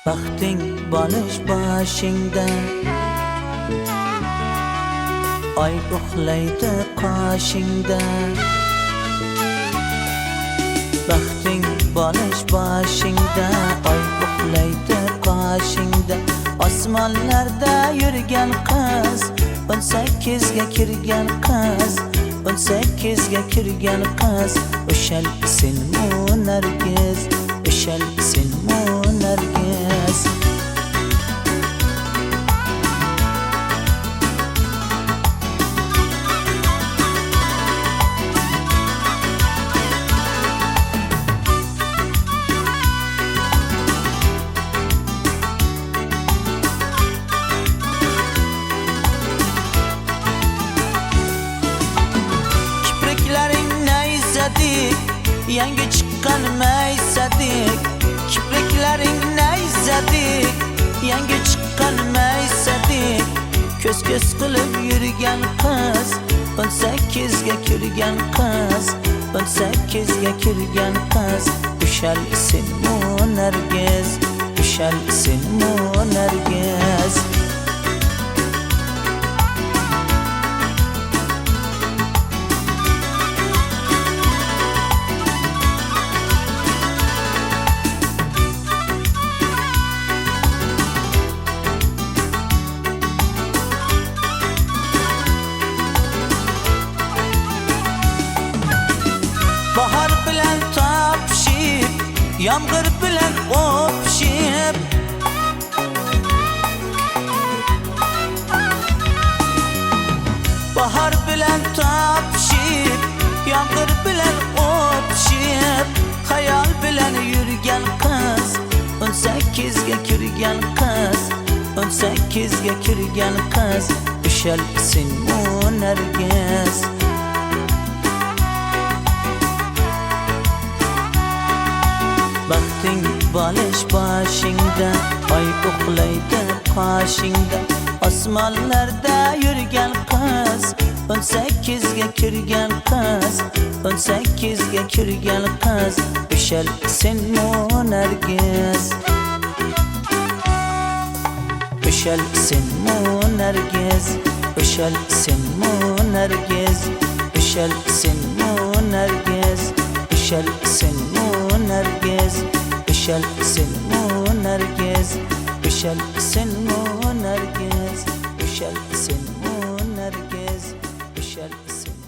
Baxting bolish boshingda, oy uxlaydi qoshingda. Baxting bolish boshingda, oy uxlaydi qoshingda. Osmonlarda yurgan qiz, 18 ga kirgan qiz, 18 ga kirgan qiz. O'shal senmi Nargiz, o'shal senmi Nargiz. Yangi chiqqan maysadik, kipriklaring nayzadik. Yangi chiqqan maysadik, ko'z-ko'z qilib yurgan qiz, 18 ga kirgan qiz, 18 ga kirgan qiz. O'shal senmi Nargiz, o'shal senmi Nargiz. Bahar bilan topishib, yomg'ir bilan o'pishib. Bahar bilan topishib, yomg'ir bilan o'pishib. Xayol bilan yurgan qiz, 18 ga kirgan qiz, 18 ga kirgan qiz. O'shal senmi Nargiz. Baxting bolish boshingda, oy uxlaydi qoshingda. Osmonlarda yurgan qiz, 18 ga kirgan qiz, 18 ga kirgan qiz. O'shal senmi Nargiz, o'shal senmi Nargiz, o'shal senmi Nargiz, o'shal senmi Nargiz, o'shal senmi Nargiz, o'shal senmi Nargiz, o'shal senmi Nargiz, o'shal senmi Nargiz, o'shal senmi